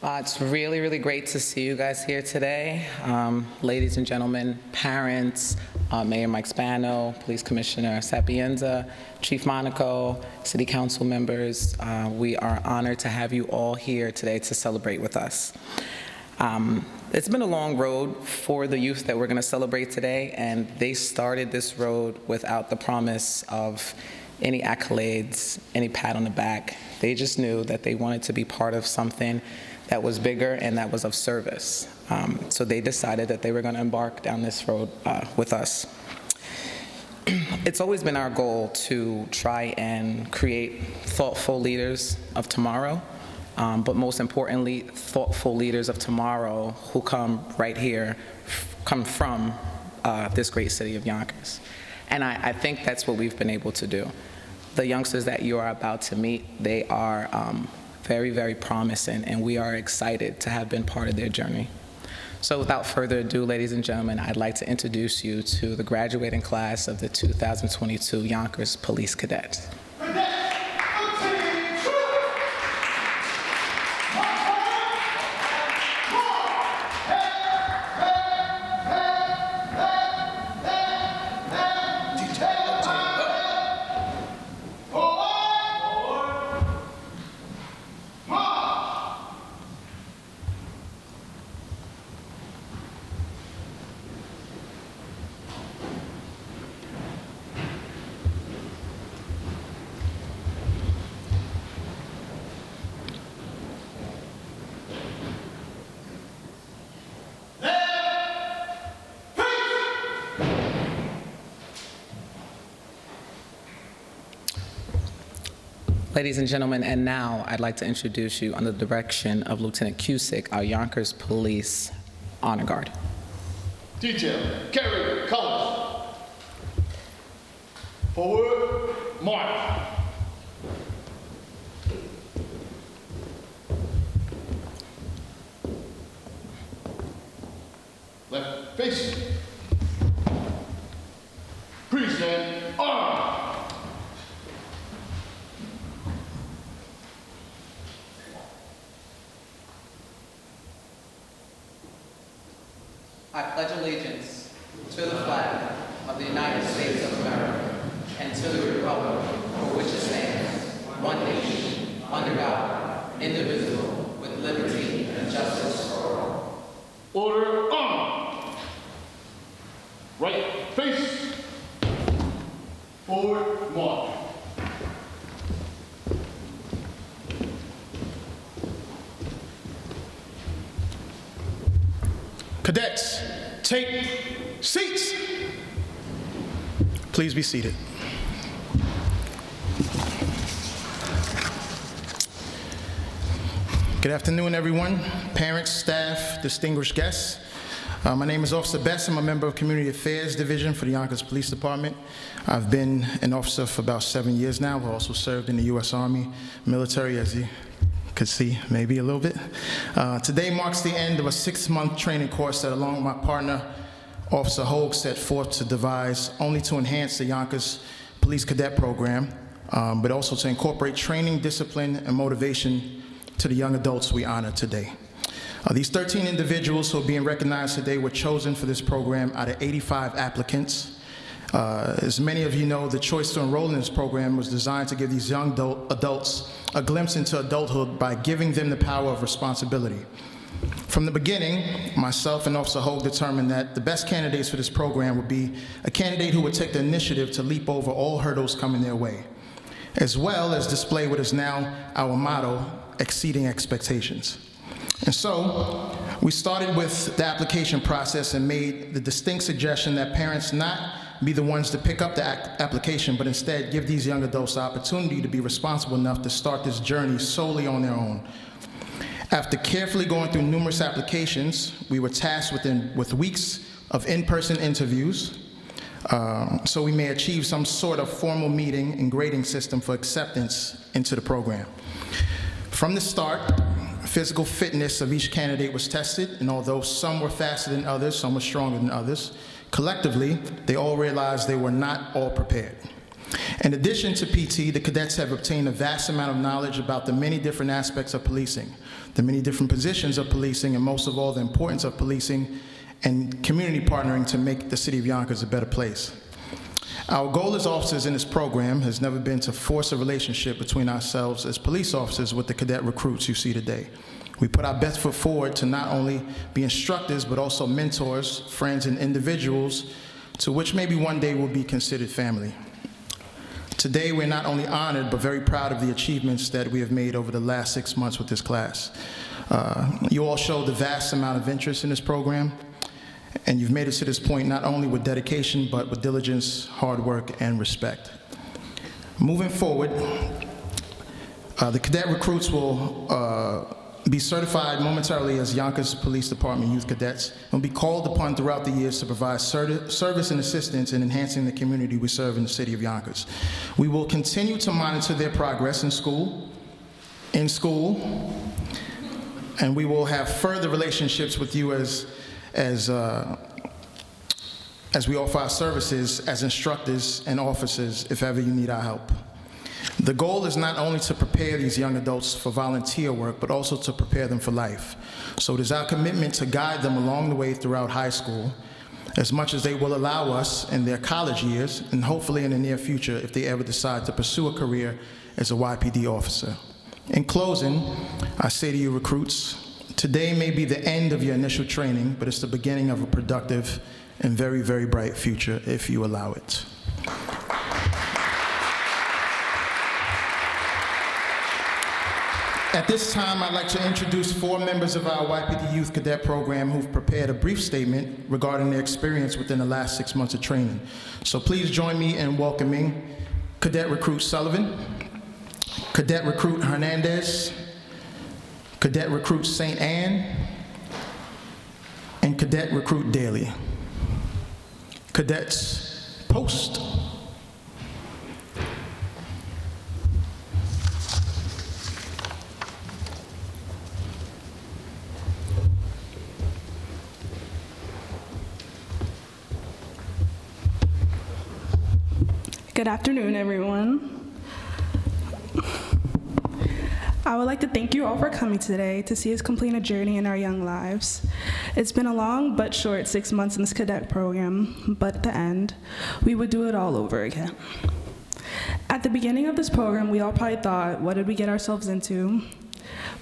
It's really, really great to see you guys here today. Ladies and gentlemen, parents, Mayor Mike Spano, Police Commissioner Sapienza, Chief Monaco, City Council members, we are honored to have you all here today to celebrate with us. It's been a long road for the youth that we're going to celebrate today, and they started this road without the promise of any accolades, any pat on the back. They just knew that they wanted to be part of something that was bigger and that was of service. So they decided that they were going to embark down this road with us. It's always been our goal to try and create thoughtful leaders of tomorrow, but most importantly, thoughtful leaders of tomorrow who come right here, come from this great city of Yonkers. And I think that's what we've been able to do. The youngsters that you are about to meet, they are very, very promising, and we are excited to have been part of their journey. So without further ado, ladies and gentlemen, I'd like to introduce you to the graduating class of the 2022 Yonkers Police Cadets. Ladies and gentlemen, and now I'd like to introduce you under the direction of Lieutenant Cusick, our Yonkers Police Honor Guard. Detail, carry, colors. Forward, march. Left face. Present arm. I pledge allegiance to the flag of the United States of America and to the republic for which it stands, one nation, under God, indivisible, with liberty and justice for all. Order on. Right face. Forward march. Cadets, take seats. Please be seated. Good afternoon, everyone, parents, staff, distinguished guests. My name is Officer Bess. I'm a member of Community Affairs Division for the Yonkers Police Department. I've been an officer for about 7 years now. I've also served in the U.S. Army military, as you could see maybe a little bit. Today marks the end of a 6-month training course that, along with my partner, Officer Hogue, set forth to devise only to enhance the Yonkers Police Cadet Program, but also to incorporate training, discipline, and motivation to the young adults we honor today. These 13 individuals who are being recognized today were chosen for this program out of 85 applicants. As many of you know, the choice to enroll in this program was designed to give these young adults a glimpse into adulthood by giving them the power of responsibility. From the beginning, myself and Officer Hogue determined that the best candidates for this program would be a candidate who would take the initiative to leap over all hurdles coming their way, as well as display what is now our motto, exceeding expectations. And so, we started with the application process and made the distinct suggestion that parents not be the ones to pick up the application, but instead give these young adults the opportunity to be responsible enough to start this journey solely on their own. After carefully going through numerous applications, we were tasked with weeks of in-person interviews, so we may achieve some sort of formal meeting and grading system for acceptance into the program. From the start, physical fitness of each candidate was tested, and although some were faster than others, some were stronger than others, collectively, they all realized they were not all prepared. In addition to PT, the cadets have obtained a vast amount of knowledge about the many different aspects of policing, the many different positions of policing, and most of all, the importance of policing and community partnering to make the city of Yonkers a better place. Our goal as officers in this program has never been to force a relationship between ourselves as police officers with the cadet recruits you see today. We put our best foot forward to not only be instructors, but also mentors, friends, and individuals to which maybe one day will be considered family. Today, we're not only honored, but very proud of the achievements that we have made over the last 6 months with this class. You all showed a vast amount of interest in this program, and you've made it to this point not only with dedication, but with diligence, hard work, and respect. Moving forward, the cadet recruits will be certified momentarily as Yonkers Police Department Youth Cadets and will be called upon throughout the years to provide service and assistance in enhancing the community we serve in the city of Yonkers. We will continue to monitor their progress in school, and we will have further relationships with you as we offer our services as instructors and officers if ever you need our help. The goal is not only to prepare these young adults for volunteer work, but also to prepare them for life. So it is our commitment to guide them along the way throughout high school, as much as they will allow us in their college years, and hopefully in the near future if they ever decide to pursue a career as a YPD officer. In closing, I say to you recruits, today may be the end of your initial training, but it's the beginning of a productive and very, very bright future if you allow it. At this time, I'd like to introduce 4 members of our YPD Youth Cadet Program who've prepared a brief statement regarding their experience within the last 6 months of training. So please join me in welcoming Cadet Recruit Sullivan, Cadet Recruit Hernandez, Cadet Recruit St. Anne, and Cadet Recruit Daly. Cadets, post. Good afternoon, everyone. I would like to thank you all for coming today to see us complete a journey in our young lives. It's been a long but short 6 months in this cadet program, but at the end, we would do it all over again. At the beginning of this program, we all probably thought, what did we get ourselves into?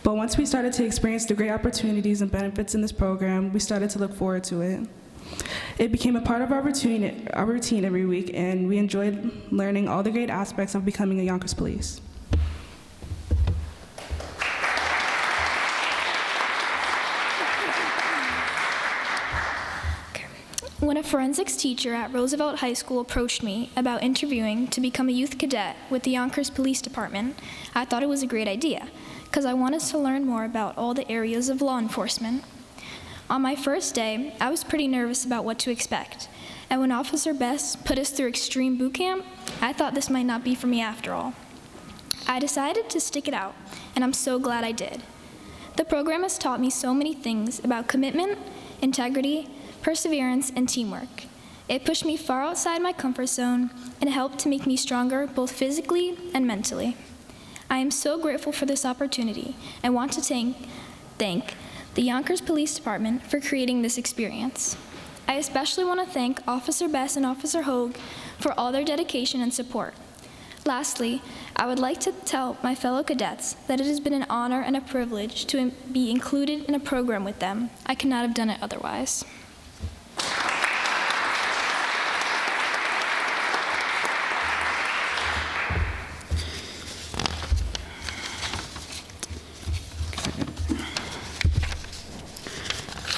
But once we started to experience the great opportunities and benefits in this program, we started to look forward to it. It became a part of our routine every week, and we enjoyed learning all the great aspects of becoming a Yonkers Police. When a forensics teacher at Roosevelt High School approached me about interviewing to become a youth cadet with the Yonkers Police Department, I thought it was a great idea, because I wanted to learn more about all the areas of law enforcement. On my first day, I was pretty nervous about what to expect, and when Officer Best put us through extreme boot camp, I thought this might not be for me after all. I decided to stick it out, and I'm so glad I did. The program has taught me so many things about commitment, integrity, perseverance, and teamwork. It pushed me far outside my comfort zone and helped to make me stronger both physically and mentally. I am so grateful for this opportunity and want to thank the Yonkers Police Department for creating this experience. I especially want to thank Officer Bess and Officer Hogue for all their dedication and support. Lastly, I would like to tell my fellow cadets that it has been an honor and a privilege to be included in a program with them. I could not have done it otherwise.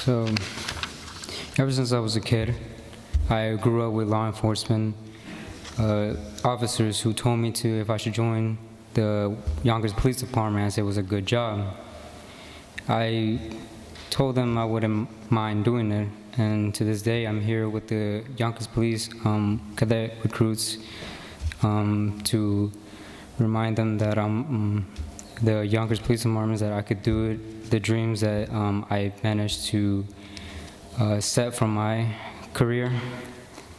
So, ever since I was a kid, I grew up with law enforcement officers who told me to, if I should join the Yonkers Police Department, I said it was a good job. I told them I wouldn't mind doing it, and to this day I'm here with the Yonkers Police cadet recruits to remind them that the Yonkers Police Department, that I could do it, the dreams that I managed to set from my career,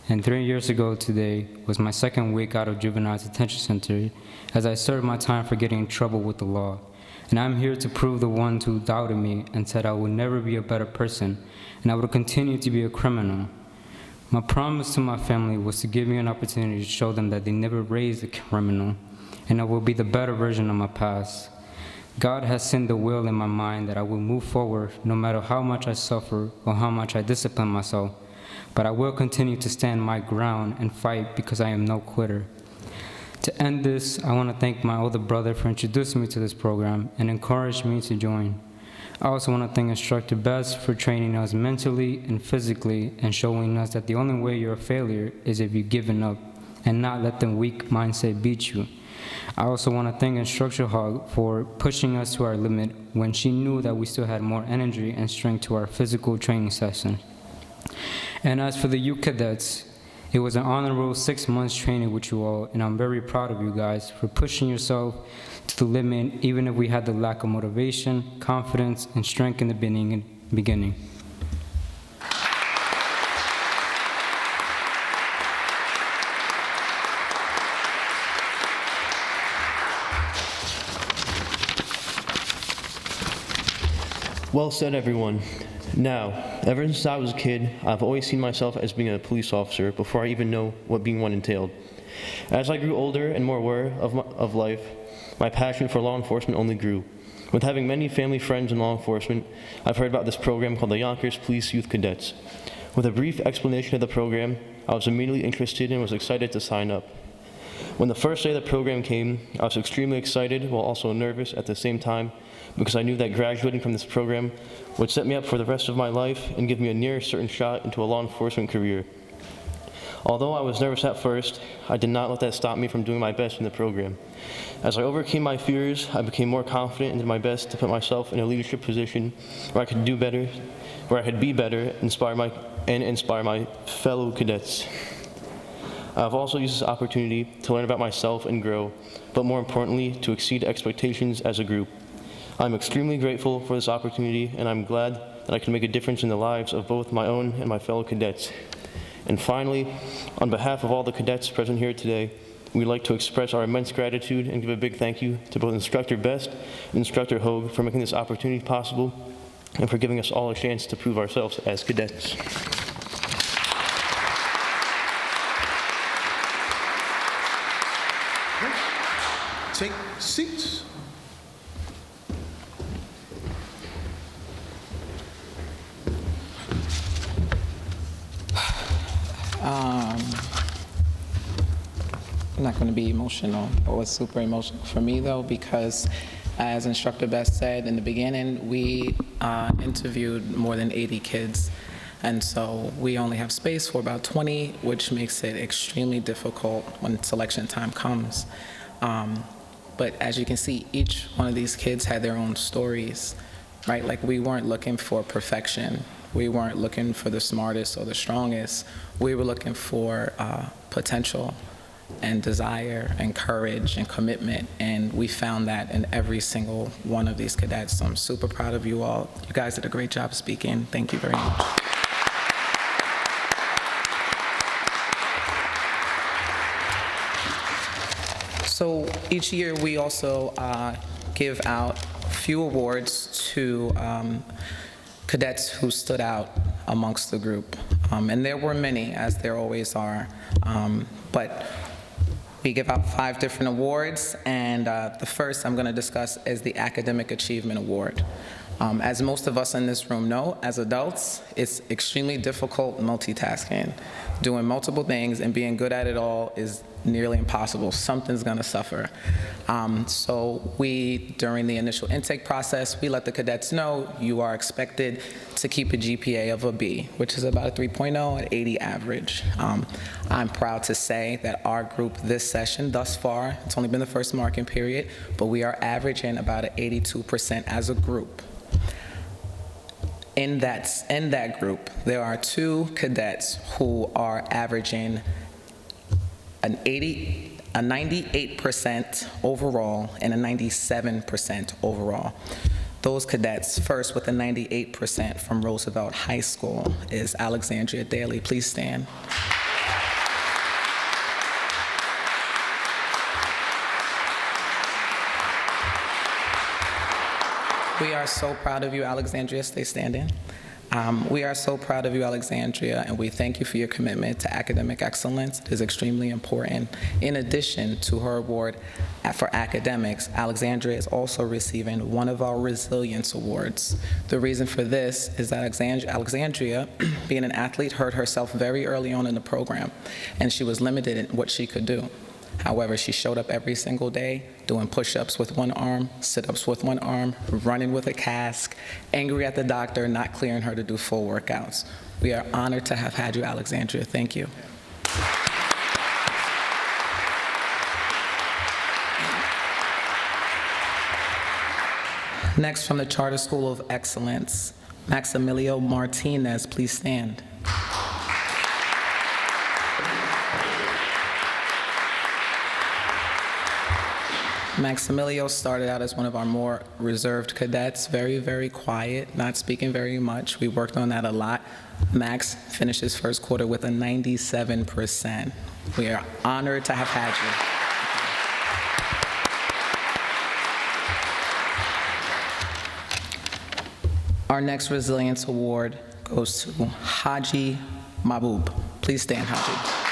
and 3 years ago today was my second week out of Juvenile Detention Center as I served my time for getting in trouble with the law. And I'm here to prove the ones who doubted me and said I would never be a better person and I would continue to be a criminal. My promise to my family was to give me an opportunity to show them that they never raised a criminal and I will be the better version of my past. God has sent the will in my mind that I will move forward no matter how much I suffer or how much I discipline myself, but I will continue to stand my ground and fight because I am no quitter. To end this, I want to thank my older brother for introducing me to this program and encouraging me to join. I also want to thank Instructor Bess for training us mentally and physically and showing us that the only way you're a failure is if you've given up and not let the weak mindset beat you. I also want to thank Instructor Hogg for pushing us to our limit when she knew that we still had more energy and strength to our physical training sessions. And as for the youth cadets, it was an honorable 6 months training with you all, and I'm very proud of you guys for pushing yourself to the limit, even if we had the lack of motivation, confidence, and strength in the beginning. Well said, everyone. Now, ever since I was a kid, I've always seen myself as being a police officer before I even know what being one entailed. As I grew older and more aware of life, my passion for law enforcement only grew. With having many family friends in law enforcement, I've heard about this program called the Yonkers Police Youth Cadets. With a brief explanation of the program, I was immediately interested and was excited to sign up. When the first day of the program came, I was extremely excited while also nervous at the same time because I knew that graduating from this program would set me up for the rest of my life and give me a near certain shot into a law enforcement career. Although I was nervous at first, I did not let that stop me from doing my best in the program. As I overcame my fears, I became more confident and did my best to put myself in a leadership position where I could do better, where I could be better, inspire my fellow cadets. I've also used this opportunity to learn about myself and grow, but more importantly, to exceed expectations as a group. I'm extremely grateful for this opportunity, and I'm glad that I can make a difference in the lives of both my own and my fellow cadets. And finally, on behalf of all the cadets present here today, we'd like to express our immense gratitude and give a big thank you to both Instructor Best and Instructor Hogue for making this opportunity possible and for giving us all a chance to prove ourselves as cadets. Take seats. I'm not going to be emotional. It was super emotional for me, though, because as Instructor Best said in the beginning, we interviewed more than 80 kids. And so we only have space for about 20, which makes it extremely difficult when selection time comes. But as you can see, each one of these kids had their own stories, right? Like, we weren't looking for perfection. We weren't looking for the smartest or the strongest. We were looking for potential and desire and courage and commitment, and we found that in every single one of these cadets. So I'm super proud of you all. You guys did a great job speaking. Thank you very much. So each year we also give out a few awards to cadets who stood out amongst the group. And there were many, as there always are, but we give out 5 different awards, and the first I'm going to discuss is the Academic Achievement Award. As most of us in this room know, as adults, it's extremely difficult multitasking. Doing multiple things and being good at it all is nearly impossible. Something's going to suffer. So we, during the initial intake process, we let the cadets know you are expected to keep a GPA of a B, which is about a 3.0 at 80 average. I'm proud to say that our group this session, thus far, it's only been the first marking period, but we are averaging about an 82% as a group. In that group, there are 2 cadets who are averaging a 98% overall and a 97% overall. Those cadets, first with a 98% from Roosevelt High School, is Alexandria Daly. Please stand. We are so proud of you, Alexandria. Stay standing. We are so proud of you, Alexandria, and we thank you for your commitment to academic excellence. It is extremely important. In addition to her award for academics, Alexandria is also receiving one of our Resilience Awards. The reason for this is that Alexandria, being an athlete, hurt herself very early on in the program, and she was limited in what she could do. However, she showed up every single day doing push-ups with one arm, sit-ups with one arm, running with a cask, angry at the doctor, not clearing her to do full workouts. We are honored to have had you, Alexandria. Thank you. Next, from the Charter School of Excellence, Maximilio Martinez, please stand. Maximilio started out as one of our more reserved cadets, very, very quiet, not speaking very much. We worked on that a lot. Max finished his first quarter with a 97%. We are honored to have had you. Our next Resilience Award goes to Haji Mahbub. Please stand, Haji.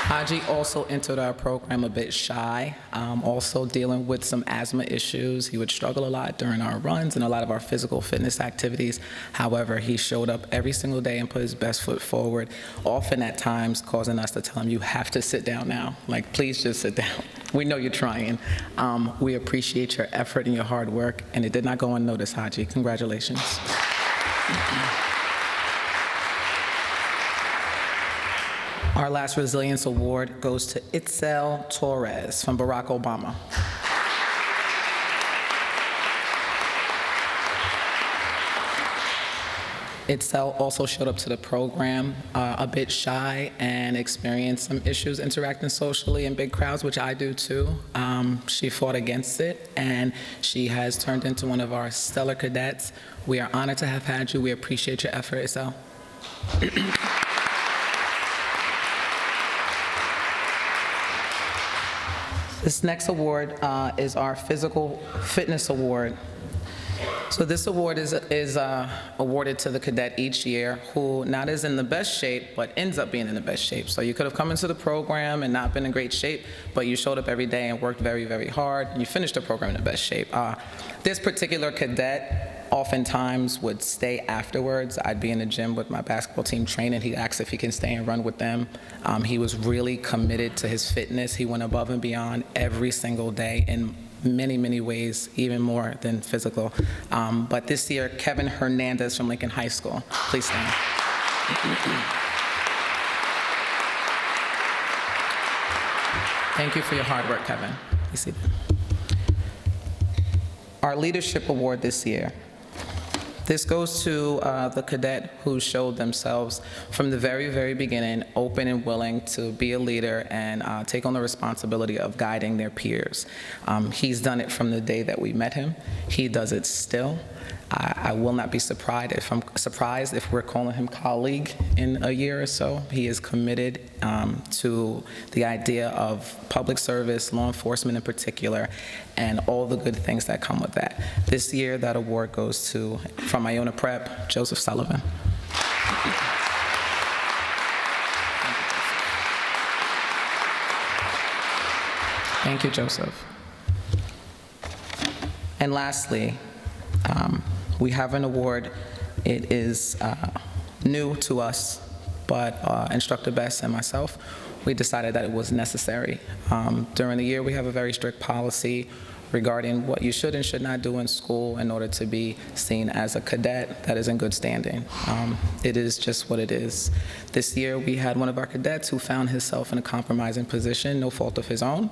Haji also entered our program a bit shy, also dealing with some asthma issues. He would struggle a lot during our runs and a lot of our physical fitness activities. However, he showed up every single day and put his best foot forward, often at times causing us to tell him, you have to sit down now. Like, please just sit down. We know you're trying. We appreciate your effort and your hard work, and it did not go unnoticed, Haji. Congratulations. Our last Resilience Award goes to Itzel Torres from Barack Obama. Itzel also showed up to the program a bit shy and experienced some issues interacting socially in big crowds, which I do too. She fought against it, and she has turned into one of our stellar cadets. We are honored to have had you. We appreciate your effort, Itzel. This next award is our Physical Fitness Award. So this award is awarded to the cadet each year who not is in the best shape, but ends up being in the best shape. So you could have come into the program and not been in great shape, but you showed up every day and worked very, very hard, and you finished the program in the best shape. This particular cadet oftentimes would stay afterwards. I'd be in the gym with my basketball team training. He asked if he can stay and run with them. He was really committed to his fitness. He went above and beyond every single day in many, many ways, even more than physical. But this year, Kevin Hernandez from Lincoln High School. Please stand. Thank you for your hard work, Kevin. You see that? Our Leadership Award this year. This goes to the cadet who showed themselves from the very, very beginning, open and willing to be a leader and take on the responsibility of guiding their peers. He's done it from the day that we met him. He does it still. I will not be surprised if we're calling him colleague in a year or so. He is committed to the idea of public service, law enforcement in particular, and all the good things that come with that. This year, that award goes to, from Iona Prep, Joseph Sullivan. Thank you, Joseph. And lastly, we have an award. It is new to us, but Instructor Bess and myself, we decided that it was necessary. During the year, we have a very strict policy regarding what you should and should not do in school in order to be seen as a cadet that is in good standing. It is just what it is. This year, we had one of our cadets who found himself in a compromising position, no fault of his own.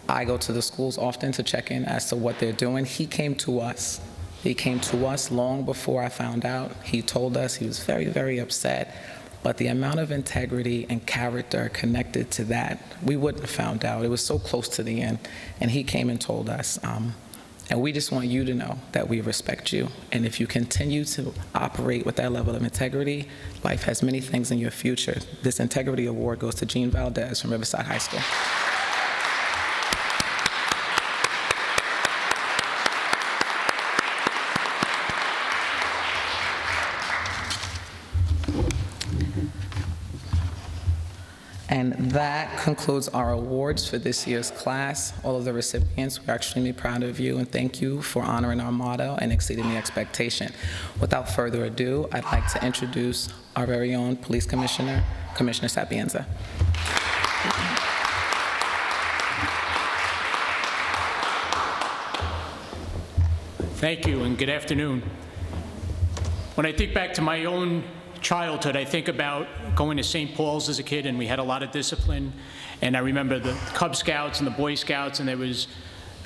I go to the schools often to check in as to what they're doing. He came to us. He came to us long before I found out. He told us he was very, very upset. But the amount of integrity and character connected to that, we wouldn't have found out. It was so close to the end. And he came and told us. And we just want you to know that we respect you. And if you continue to operate with that level of integrity, life has many things in your future. This Integrity Award goes to Gene Valdez from Riverside High School. And that concludes our awards for this year's class. All of the recipients, we're extremely proud of you and thank you for honoring our motto and exceeding the expectation. Without further ado, I'd like to introduce our very own Police Commissioner, Commissioner Sapienza. Thank you and good afternoon. When I think back to my own childhood, I think about going to St. Paul's as a kid, and we had a lot of discipline. And I remember the Cub Scouts and the Boy Scouts, and it was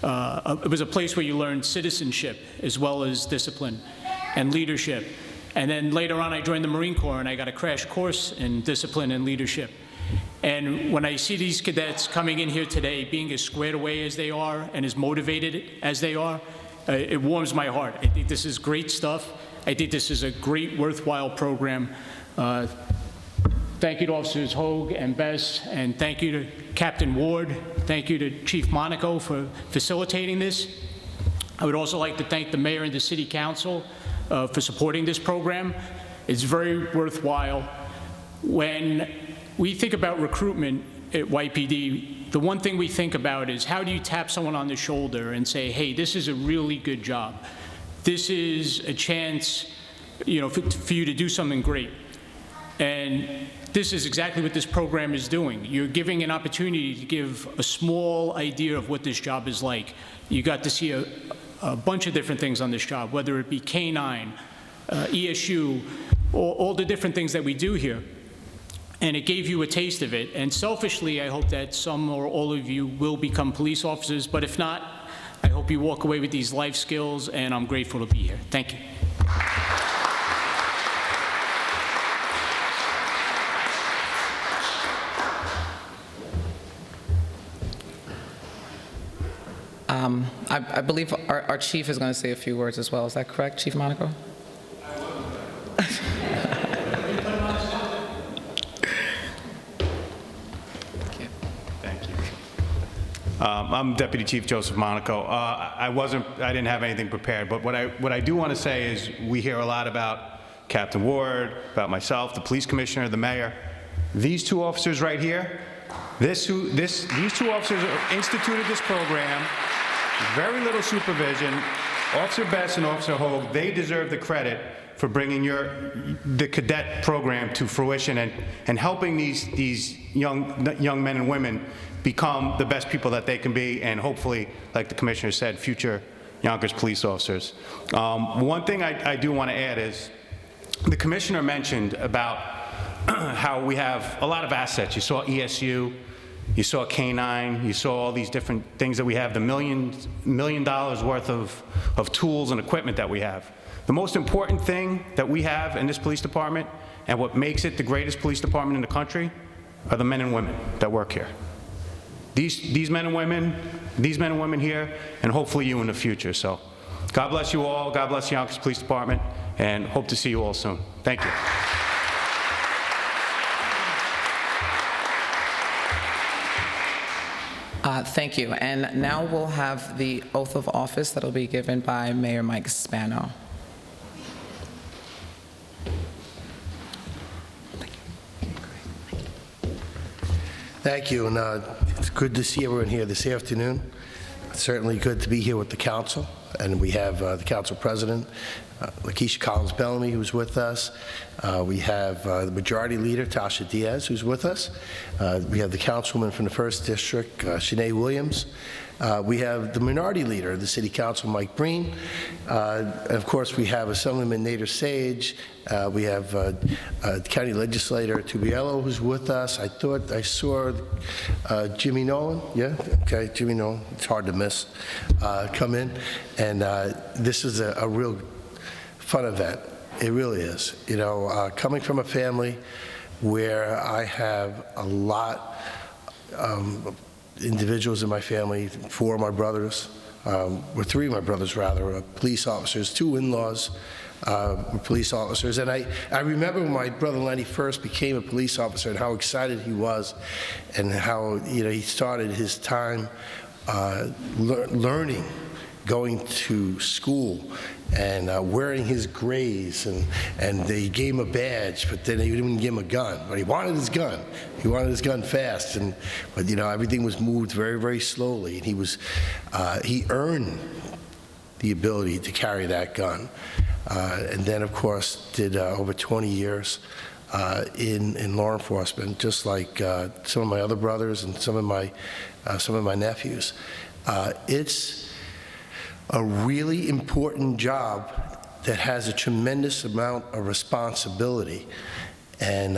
a place where you learned citizenship as well as discipline and leadership. And then later on, I joined the Marine Corps, and I got a crash course in discipline and leadership. And when I see these cadets coming in here today, being as squared away as they are and as motivated as they are, it warms my heart. I think this is great stuff. I think this is a great, worthwhile program. Thank you to Officers Hogue and Bess, and thank you to Captain Ward. Thank you to Chief Monaco for facilitating this. I would also like to thank the Mayor and the City Council for supporting this program. It's very worthwhile. When we think about recruitment at YPD, the one thing we think about is how do you tap someone on the shoulder and say, hey, this is a really good job. This is a chance, you know, for you to do something great. And this is exactly what this program is doing. You're giving an opportunity to give a small idea of what this job is like. You got to see a bunch of different things on this job, whether it be K-9, ESU, all the different things that we do here. And it gave you a taste of it. And selfishly, I hope that some or all of you will become police officers, but if not, I hope you walk away with these life skills, and I'm grateful to be here. Thank you. I believe our chief is going to say a few words as well. Is that correct, Chief Monaco? I'm Deputy Chief Joseph Monaco. I didn't have anything prepared, but what I do want to say is we hear a lot about Captain Ward, about myself, the police commissioner, the mayor. These two officers right here, these two officers instituted this program, very little supervision. Officer Bess and Officer Hogue, they deserve the credit for bringing the cadet program to fruition and helping these young men and women become the best people that they can be, and hopefully, like the commissioner said, future Yonkers police officers. One thing I do want to add is the commissioner mentioned about how we have a lot of assets. You saw ESU, you saw K-9, you saw all these different things that we have, the $1 million worth of tools and equipment that we have. The most important thing that we have in this police department, and what makes it the greatest police department in the country, are the men and women that work here. These men and women here, and hopefully you in the future. So God bless you all, God bless the Yonkers Police Department, and hope to see you all soon. Thank you. Thank you. And now we'll have the oath of office that'll be given by Mayor Mike Spano. Thank you, and it's good to see everyone here this afternoon. It's certainly good to be here with the council, and we have the council president, Lakeisha Collins-Bellamy, who's with us. We have the majority leader, Tasha Diaz, who's with us. We have the councilwoman from the 1st District, Shanae Williams. We have the minority leader of the City Council, Mike Breen. And of course, we have Assemblyman Nader Sage. We have County Legislator Tubiello, who's with us. I thought I saw Jimmy Nolan. Yeah? Okay, Jimmy Nolan. It's hard to miss. Come in. And this is a real fun event. It really is. You know, coming from a family where I have a lot of individuals in my family, 4 of my brothers, or 3 of my brothers rather, are police officers, 2 in-laws were police officers. And I remember when my brother Lenny first became a police officer and how excited he was, and how, you know, he started his time learning, going to school, and wearing his grays, and they gave him a badge, but then they didn't give him a gun. But he wanted his gun. He wanted his gun fast, but everything was moved very, very slowly, and he earned the ability to carry that gun. And then, of course, did over 20 years in law enforcement, just like some of my other brothers and some of my nephews. It's a really important job that has a tremendous amount of responsibility. And,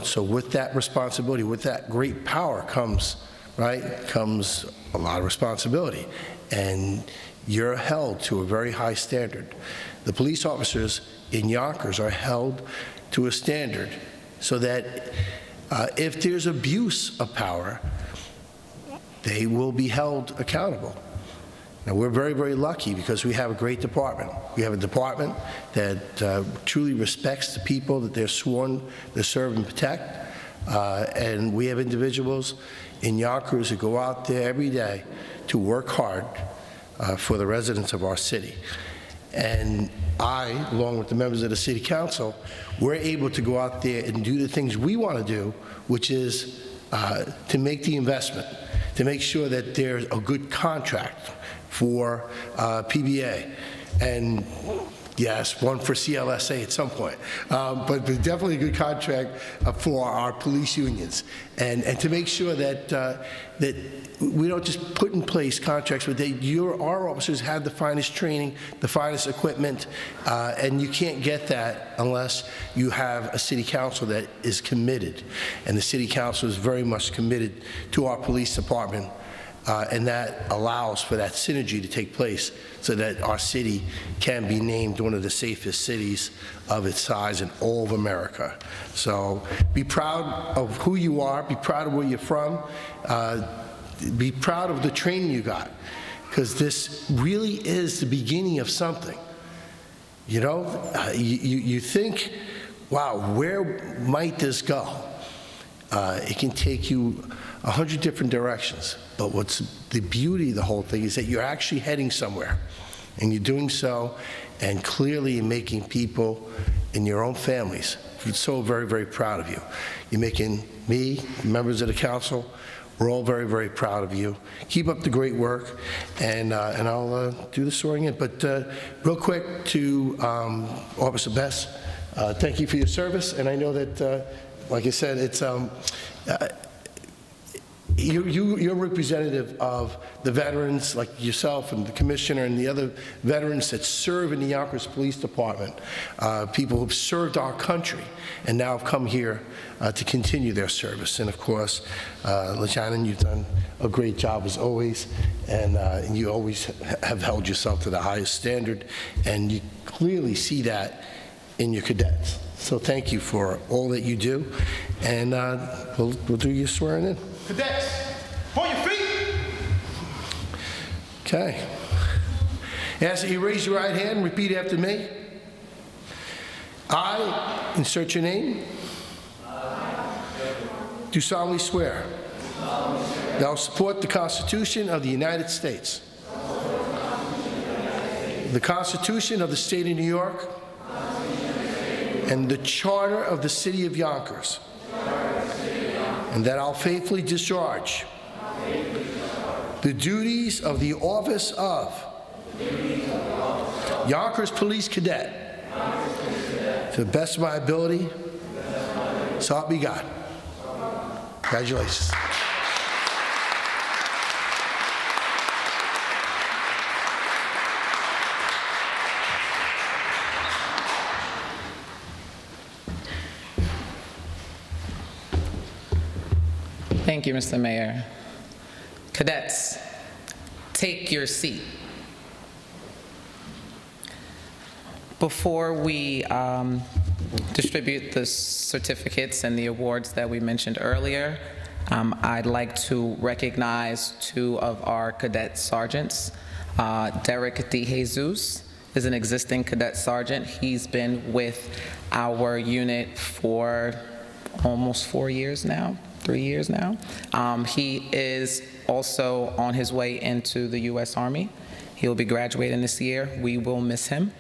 so with that responsibility, with that great power comes a lot of responsibility. And you're held to a very high standard. The police officers in Yonkers are held to a standard so that if there's abuse of power, they will be held accountable. Now, we're very, very lucky because we have a great department. We have a department that truly respects the people that they're sworn to serve and protect. And we have individuals in Yonkers who go out there every day to work hard for the residents of our city. And I, along with the members of the City Council, we're able to go out there and do the things we want to do, which is to make the investment, to make sure that there's a good contract for PBA. And yes, one for CLSA at some point, but definitely a good contract for our police unions, and to make sure that that we don't just put in place contracts, but our officers have the finest training, the finest equipment, and you can't get that unless you have a city council that is committed, and the city council is very much committed to our police department. And that allows for that synergy to take place so that our city can be named one of the safest cities of its size in all of America. So be proud of who you are, be proud of where you're from, be proud of the training you got, because this really is the beginning of something. You think, wow, where might this go? It can take you 100 different directions, but what's the beauty of the whole thing is that you're actually heading somewhere, and you're doing so, and clearly making people in your own families so very, very proud of you. You're making me, members of the council, we're all very, very proud of you. Keep up the great work, and I'll do the swearing in. But real quick to Officer Bess, thank you for your service, and I know that, like I said, it's you're representative of the veterans like yourself and the commissioner and the other veterans that serve in the Yonkers Police Department, people who've served our country and now have come here to continue their service. And of course, Lieutenant, you've done a great job as always, and you always have held yourself to the highest standard, and you clearly see that in your cadets. So thank you for all that you do, and we'll do your swearing in. Cadets, hold your feet. Okay. Ask that you raise your right hand and repeat after me. I, insert your name, do solemnly swear that I will support the Constitution of the United States, the Constitution of the State of New York, and the Charter of the City of Yonkers, and that I'll faithfully discharge the duties of the office of Yonkers Police Cadet to the best of my ability, so help me God. Congratulations. Thank you, Mr. Mayor. Cadets, take your seat. Before we distribute the certificates and the awards that we mentioned earlier, I'd like to recognize two of our cadet sergeants. Derek DeJesus is an existing cadet sergeant. He's been with our unit for almost 4 years now. 3 years now. He is also on his way into the U.S. Army, He will be graduating this year. We will miss him.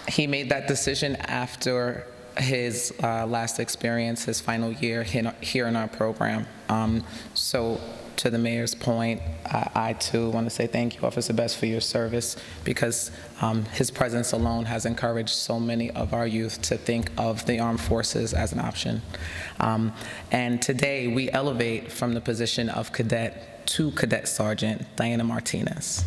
He made that decision after his last experience, his final year here in our program. So to the mayor's point, I too want to say thank you, Officer Best, for your service, because his presence alone has encouraged so many of our youth to think of the armed forces as an option. And today we elevate from the position of cadet to Cadet Sergeant Diana Martinez.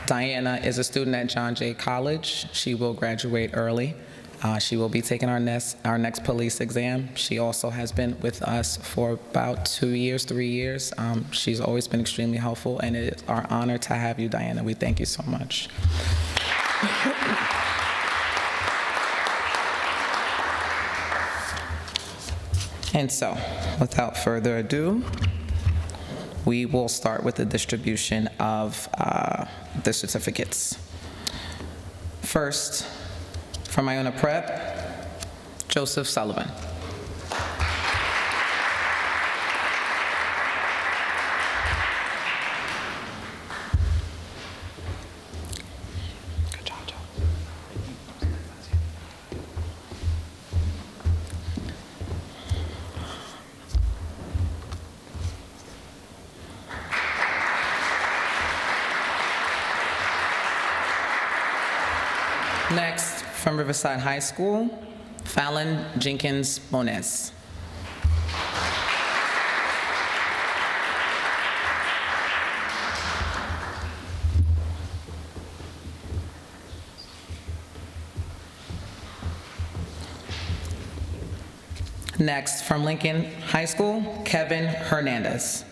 Diana is a student at John Jay College. She will graduate early. She will be taking our next police exam. She also has been with us for about 2 years, 3 years. She's always been extremely helpful, and it is our honor to have you, Diana. We thank you so much. And so, without further ado, we will start with the distribution of the certificates. First, from Iona Prep, Joseph Sullivan. Good job, Joe. Next, from Riverside High School, Fallon Jenkins Moniz. Next, from Lincoln High School, Kevin Hernandez.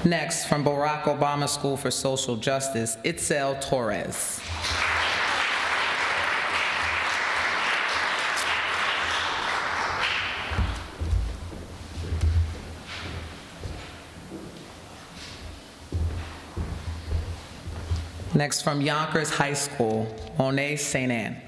Next, from Barack Obama School for Social Justice, Itzel Torres. Next, from Yonkers High School, Monet St. Anne.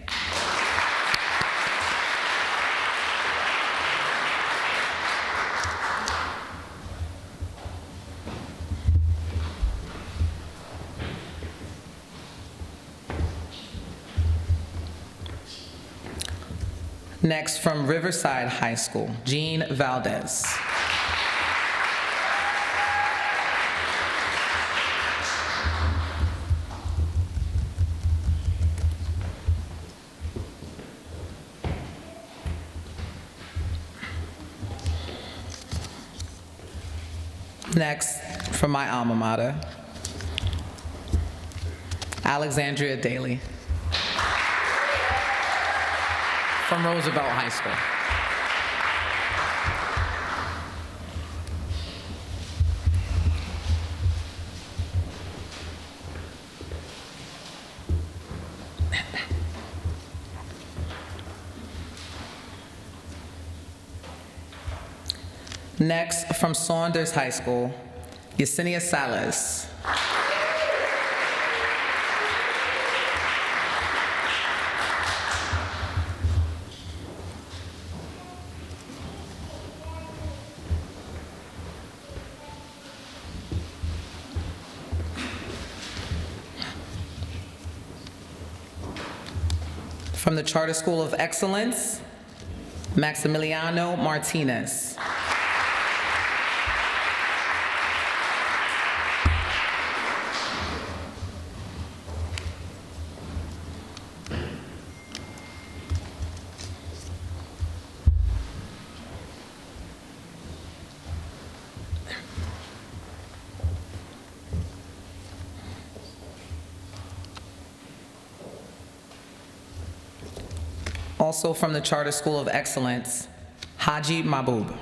Next, from Riverside High School, Jean Valdez. Next, from my alma mater, Alexandria Daly. From Roosevelt High School. Next, from Saunders High School, Yesenia Salas. From the Charter School of Excellence, Maximiliano Martinez. Also from the Charter School of Excellence, Haji Mahbub.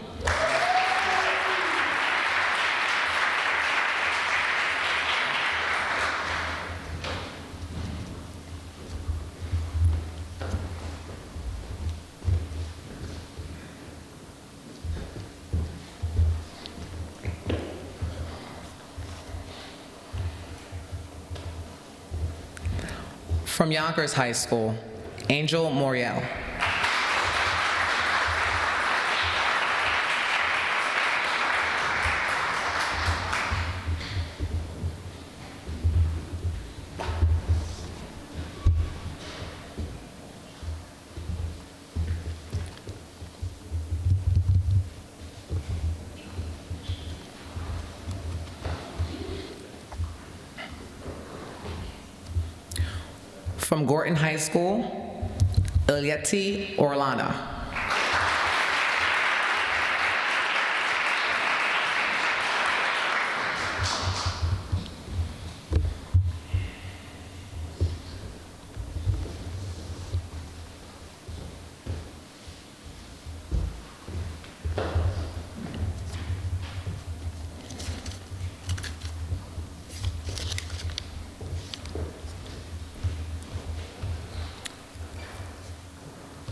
From Yonkers High School, Angel Moriel. From Gorton High School, Ilyeti Orlana.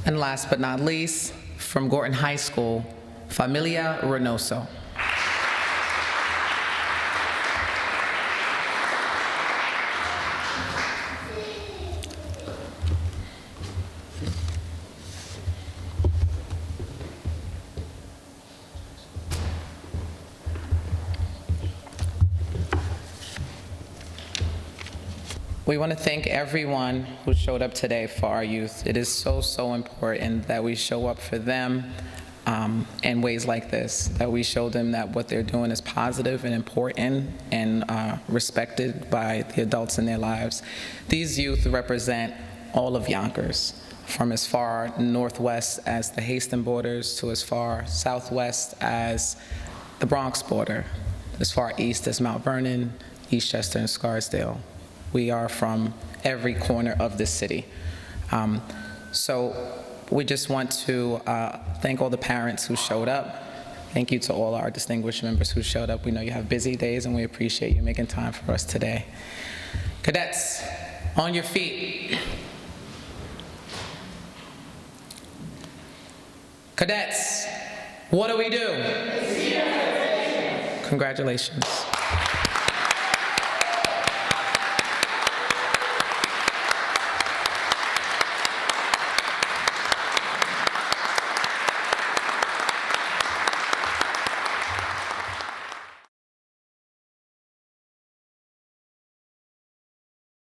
And last but not least, from Gorton High School, Familia Reynoso. We want to thank everyone who showed up today for our youth. It is so, so important that we show up for them in ways like this, that we show them that what they're doing is positive and important and respected by the adults in their lives. These youth represent all of Yonkers, from as far northwest as the Haston borders to as far southwest as the Bronx border, as far east as Mount Vernon, Eastchester, and Scarsdale. We are from every corner of the city. So we just want to thank all the parents who showed up. Thank you to all our distinguished members who showed up. We know you have busy days and we appreciate you making time for us today. Cadets, on your feet. Cadets, what do we do? Congratulations.